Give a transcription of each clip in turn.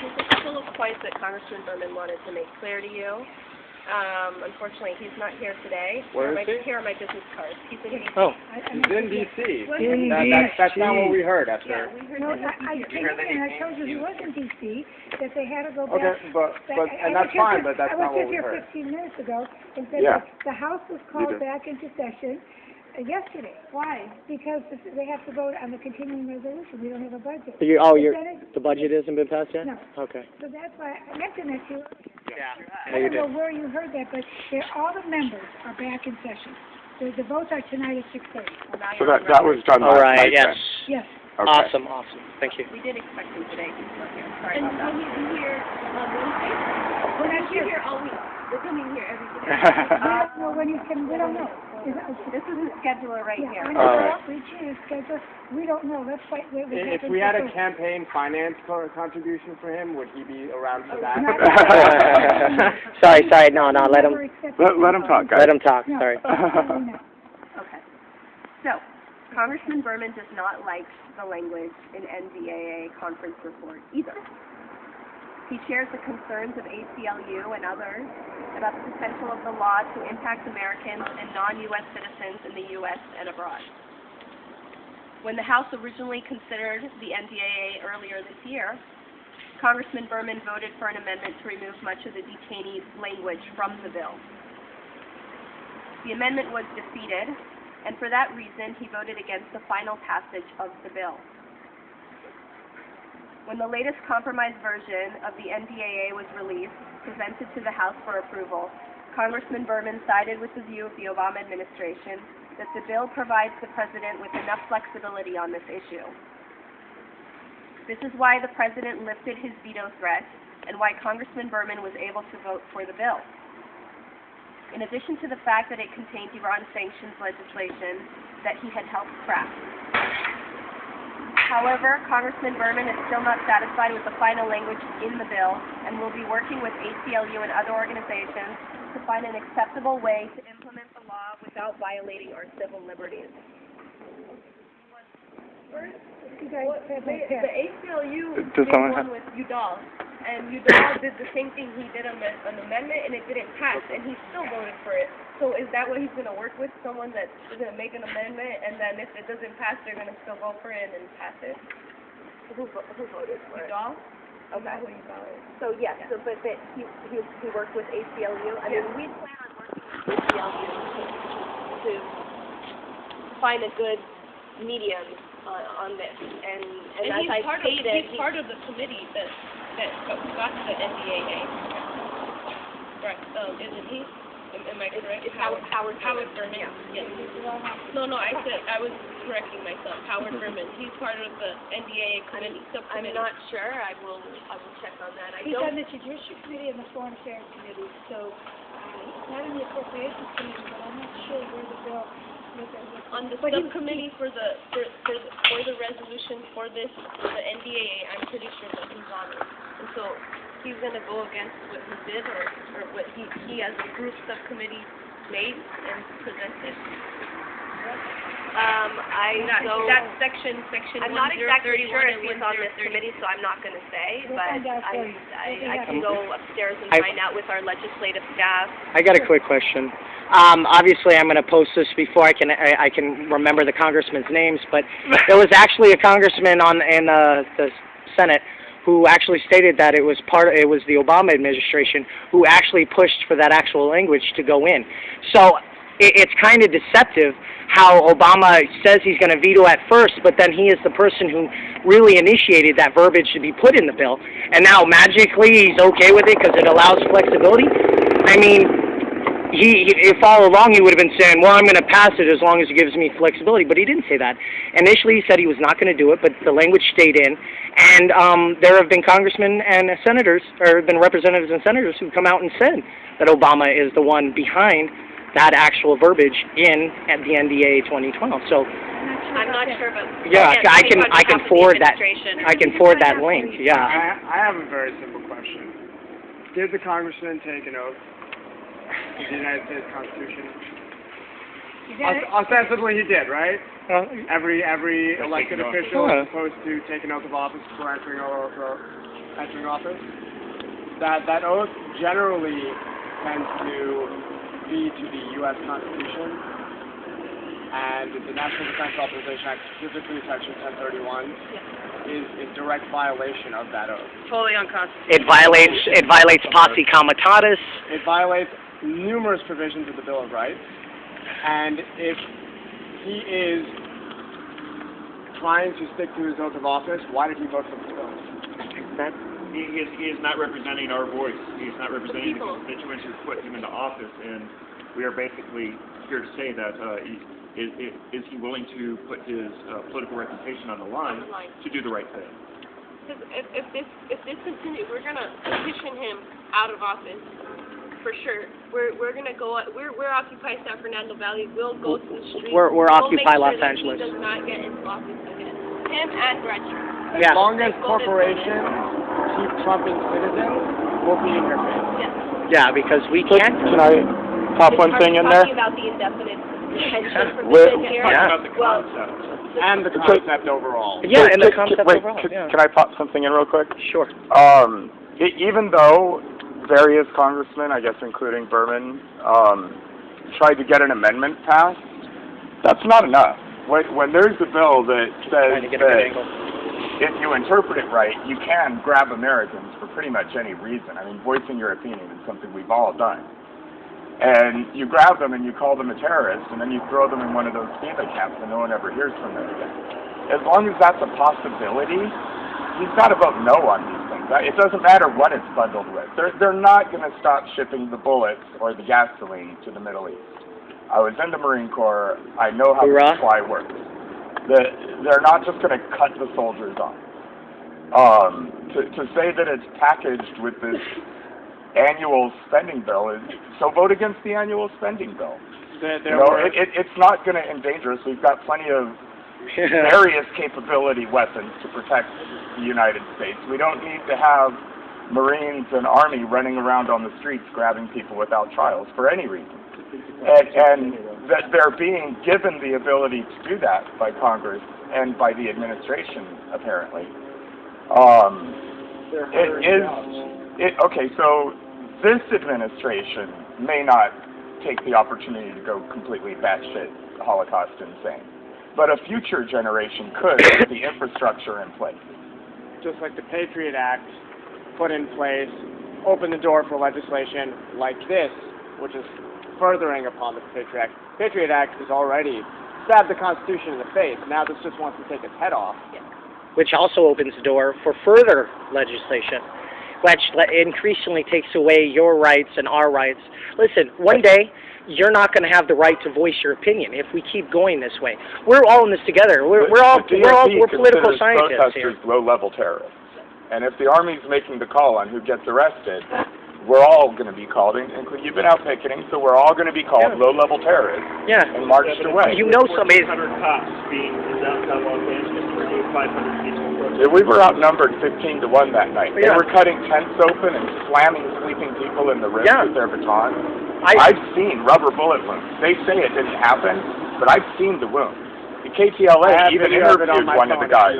There's a couple of points that Congressman Berman wanted to make clear to you. Unfortunately, he's not here today. Where is he? Here are my business cards. He's in D.C. Oh. He's in D.C. That's not what we heard Yeah, after. we heard No, that. I came in and I told you he was in D.C., that they had to go back. Okay, and that's fine, but that's not what we heard. I was just here 15 minutes ago and said Yeah. that the House was called back into session yesterday. Why? Because they have to vote on the continuing resolution. We don't have a budget. The budget hasn't been passed yet? No. Okay. So that's why I mentioned that to you. Yeah. I don't know where you heard that, but all the members are back in session. The votes are tonight at 6:30. So that was done All last right, night, yes. then? Yes. Okay. Awesome. Thank you. We did expect him today. He's not here. Sorry And about that. will he be here Wednesday? We're not He's here. here all week. We're coming here every day. We don't know when he's coming. We don't know. This is his scheduler right here. I All know, right. we changed schedule. We don't know. That's why we If we had a campaign finance contribution for him, would he be around for that? Sorry. No. Let him talk, guys. Let him talk. No. Sorry. Okay. So, Congressman Berman does not like the language in NDAA conference report either. He shares the concerns of ACLU and others about the potential of the law to impact Americans and non-U.S. citizens in the U.S. and abroad. When the House originally considered the NDAA earlier this year, Congressman Berman voted for an amendment to remove much of the detainees' language from the bill. The amendment was defeated, and for that reason, he voted against the final passage of the bill. When the latest compromise version of the NDAA was released, presented to the House for approval, Congressman Berman sided with the view of the Obama administration that the bill provides the President with enough flexibility on this issue. This is why the President lifted his veto threat and why Congressman Berman was able to vote for the bill. In addition to the fact that it contained Iran sanctions legislation that he had helped craft. However, Congressman Berman is still not satisfied with the final language in the bill and will be working with ACLU and other organizations to find an acceptable way to implement the law without violating our civil liberties. The ACLU Does did someone one with Udall, and Udall did the same thing. He did an amendment, and it didn't pass, and he still voted for it. So is that what he's going to work with? Someone that is going to make an amendment, and then if it doesn't pass, they're going to still go for it and pass it? Who voted for it? Udall? Okay. What do you call it? So yes, so, but that he worked with ACLU. I mean, we plan on working with ACLU to find a good medium on this. And as I stated, he's part of the committee that got the NDAA. Right? Isn't he? Am I correct? It's Howard Berman. Yeah. Yes. No, I said I was correcting myself. Howard Berman. He's part of the NDAA committee subcommittee. I'm not sure. I will check on that. He's on the Judicial Committee and the Foreign Affairs Committee, so he's not in the Appropriations Committee, but I'm not sure where the bill was. On the subcommittee for the resolution for the NDAA, I'm pretty sure that he's on it. And so he's going to go against what he did or what he as a group subcommittee made and presented. That's section I'm not exactly 1031 sure if and he's on this 1030. committee, so I'm not going to say, We'll but find out for you. I can go upstairs and find out with our legislative staff. I got a quick question. Obviously, I'm going to post this before I can remember the congressman's names, but there was actually a congressman in the Senate who actually stated that it was the Obama administration who actually pushed for that actual language to go in. So it's kind of deceptive how Obama says he's going to veto at first, but then he is the person who really initiated that verbiage to be put in the bill, and now magically he's okay with it because it allows flexibility. I mean, if all along he would have been saying, well, I'm going to pass it as long as it gives me flexibility, but he didn't say that. Initially he said he was not going to do it, but the language stayed in, and there have been congressmen and senators, or been representatives and senators who come out and said that Obama is the one behind that actual verbiage at the NDAA 2012. So I'm not sure, but yeah, I can forward that. I can forward that link. Yeah. I have a very simple question. Did the congressman take an oath to the United States Constitution? Ostensibly he did, right? Every elected official is supposed to take an oath of office before entering or entering office, that oath generally tends to be to the U.S. Constitution and the National Defense Authorization Act, specifically Section 1031, is in direct violation of that oath. Totally unconstitutional. It violates posse comitatus. It violates numerous provisions of the Bill of Rights, and if he is trying to stick to his oath of office, why did he vote for the bill? He is not representing our voice. He is not representing the constituents who put him into office, and we are basically here to say that is he willing to put his political reputation on the line to do the right thing? Because if this continues, we're gonna petition him out of office for sure. We're gonna go. We're Occupy San Fernando Valley. We'll go to the street. We're we'll Occupy make sure Los that Angeles. He does not get into office again. Him and Bradshaw. As long as corporations keep trumping citizens, we'll be in your face. Yes. Yeah, because we can't. Can I pop one thing in there? Talking about the indefinite detention With- provision here. Yeah. About the concept. And the concept overall. Yeah, and the Can- concept wait, overall. Yeah. Can I pop something in real quick? Sure. Even though various congressmen, I guess including Berman, tried to get an amendment passed, that's not enough. When there's a bill that says Trying to get a good that angle. if you interpret it right, you can grab Americans for pretty much any reason. I mean, voicing your opinion is something we've all done. And you grab them and you call them a terrorist, and then you throw them in one of those FEMA camps and no one ever hears from them again. As long as that's a possibility, you've got to vote no on these things. It doesn't matter what it's bundled with. They're not going to stop shipping the bullets or the gasoline to the Middle East. I was in the Marine Corps. I know how Hoorah. the supply works. They're not just going to cut the soldiers off. To say that it's packaged with this annual spending bill is, so vote against the annual spending bill. It's not going to endanger us. We've got plenty of various capability weapons to protect the United States. We don't need to have Marines and Army running around on the streets grabbing people without trials for any reason. And that they're being given the ability to do that by Congress and by the administration, apparently. Okay, so this administration may not take the opportunity to go completely batshit Holocaust insane, but a future generation could with the infrastructure in place. Just like the Patriot Act put in place, open the door for legislation like this, which is furthering upon the Patriot Act. Patriot Act has already stabbed the Constitution in the face. Now this just wants to take its head off. Which also opens the door for further legislation, which increasingly takes away your rights and our rights. Listen, one day, you're not going to have the right to voice your opinion if we keep going this way. We're all in this together. We're political scientists here. Protesters low-level terrorists. And if the Army's making the call on who gets arrested, we're all going to be called, you've been out picketing, so we're all going to be called low-level terrorists and marched away. You know somebody... 1,400 cops being in downtown Los Angeles to remove 500 people. We were outnumbered 15 to 1 that night. They were cutting tents open and slamming sleeping people in the ribs with their batons. I've seen rubber bullet wounds. They say it didn't happen, but I've seen the wound. The KTLA even interviewed one of the guys,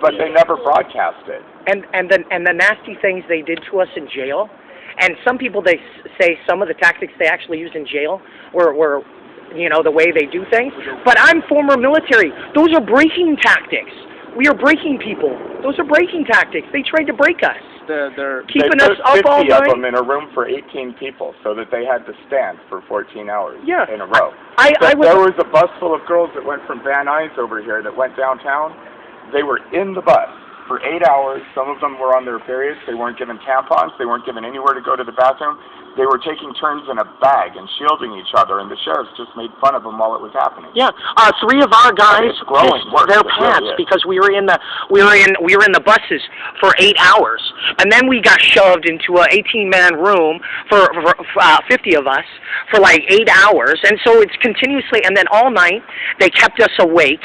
but they never broadcast it. And the nasty things they did to us in jail. And some people, they say some of the tactics they actually used in jail were, you know, the way they do things. But I'm former military. Those are breaking tactics. We are breaking people. Those are breaking tactics. They tried to break us. Keeping us up all night. They put 50 of them in a room for 18 people so that they had to stand for 14 hours in a row. There was a bus full of girls that went from Van Nuys over here that went downtown. They were in the bus for 8 hours. Some of them were on their periods. They weren't given tampons. They weren't given anywhere to go to the bathroom. They were taking turns in a bag and shielding each other, and the sheriffs just made fun of them while it was happening. Yeah, 3 of our guys missed their pants because we were in the buses for 8 hours, and then we got shoved into a 18-man room for 50 of us for like 8 hours, and so it's continuously, and then all night they kept us awake,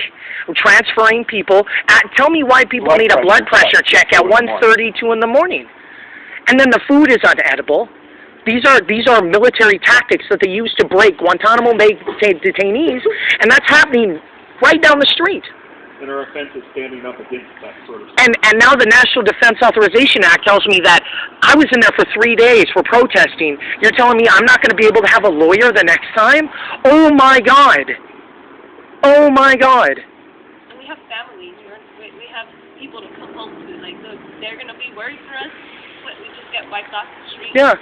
transferring people. Tell me why people need a blood pressure check at 1:32 in the morning, and then the food is unedible. These are military tactics that they use to break Guantanamo Bay detainees, and that's happening right down the street. and our offense is standing up against that sort of stuff. And now the National Defense Authorization Act tells me that I was in there for 3 days for protesting. You're telling me I'm not going to be able to have a lawyer the next time? Oh my God! Oh my God! And we have families. We have people to come home to. Like, they're going to be worried for us, but we just get wiped off the street. Yeah.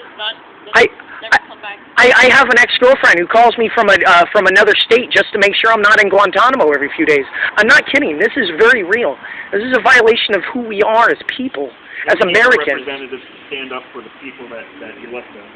Never come back. I have an ex-girlfriend who calls me from another state just to make sure I'm not in Guantanamo every few days. I'm not kidding. This is very real. This is a violation of who we are as people, as Americans. Representatives stand up for the people that elect them.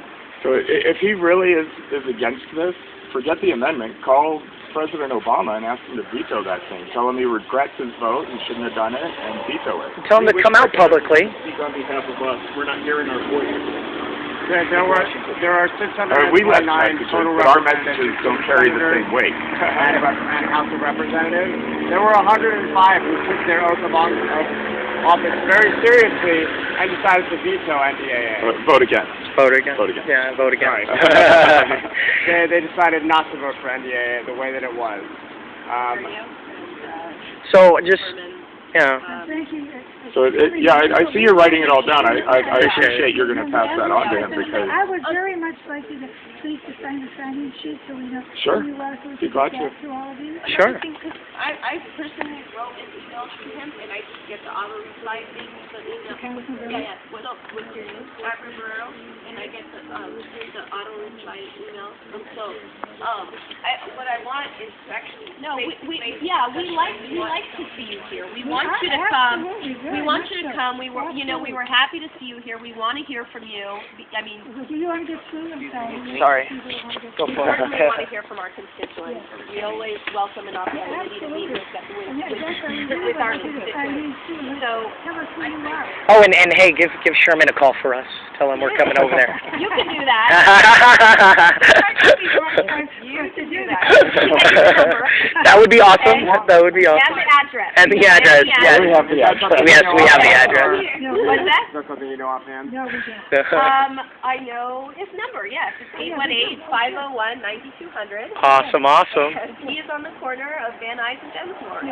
So if he really is against this, forget the amendment. Call President Obama and ask him to veto that thing. Tell him he regrets his vote and shouldn't have done it, and veto it. Tell him to come out publicly. Speak on behalf of us. We're not hearing our voice. There are 629 We left messages, total but our representatives messages don't carry the same weight. and House of Representatives. There were 105 who took their oath of office very seriously and decided to veto NDAA. Vote against. Vote again. Vote again. Yeah, vote again. They decided not to vote for NDAA the way that it was. So just, yeah. Thank you. So, yeah, I see you're writing it all down. I appreciate you're going to pass that on to him because... I would very much like you to please to sign the sign-in sheet so we know Sure. who you are, so we Be can glad get to. to all of you. Sure. I personally wrote an email to him, and I just get the auto reply thing, the email. Congressman Berman? Yeah, what's your name? Robert Barrero, and I get the auto reply email. And so, what I want is to actually. No, we like to see you here. We want you to come. We want you to come. We were happy to see you here. We want to hear from you. I mean, Do you want to get through? I'm sorry. Sorry. Go we for it. certainly want to hear from our constituents. We always welcome an opportunity to meet with our constituents. So, Tell us who you are. Oh, and hey, give Sherman a call for us. Tell him we're coming over there. you can do that. You can do that. That would be awesome. That would be And awesome. the address. And the address, yes. We have the address. Yes, we have the address. What's that? Is that something you know offhand? No, we don't. I know his number, yes. It's 818-501-9200. Awesome, awesome. He is on the corner of Van Nuys and Densmore.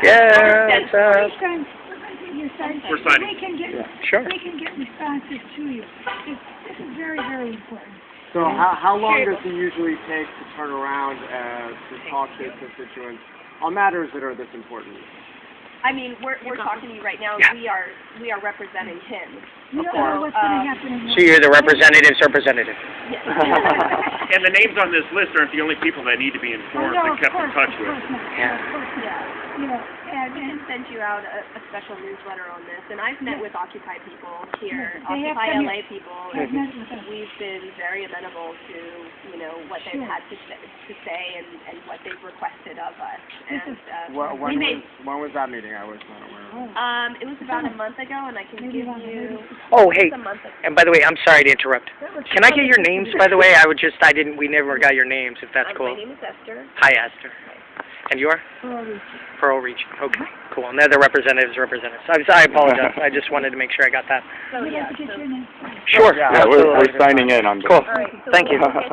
Yeah, what's up? We're signing. We can get, Sure. we can get responses to you. This is very, very important. So how long does he usually take to turn around to talk to his constituents on matters that are this important? I mean, we're talking to you right now. Yeah. We are representing him. You don't know what's going to happen in So you're the representative's representative. Yes. And the names on this list aren't the only people that need to be informed and kept in touch with. Of course not. You know, And we can send you out a special newsletter on this. And I've met with Occupy people here, They have Occupy come LA here. people. I've met with them. We've been very amenable to, what they've had to say and what they've requested of us. And When was that meeting? I was not aware of. it was about a month ago, and I can give you. Oh, hey, a month ago. and by the way, I'm sorry to interrupt. Can I get your names, by the way? We never got your names, if that's cool. My name is Esther. Hi, Esther. And you are? Pearl Reach. Okay, cool. And they're the representatives. I apologize. I just wanted to make sure I got that. So, we'd yeah, like to get so your name. Sure. Yeah, we're signing in on this. Cool. all right, so Thank you. we'll get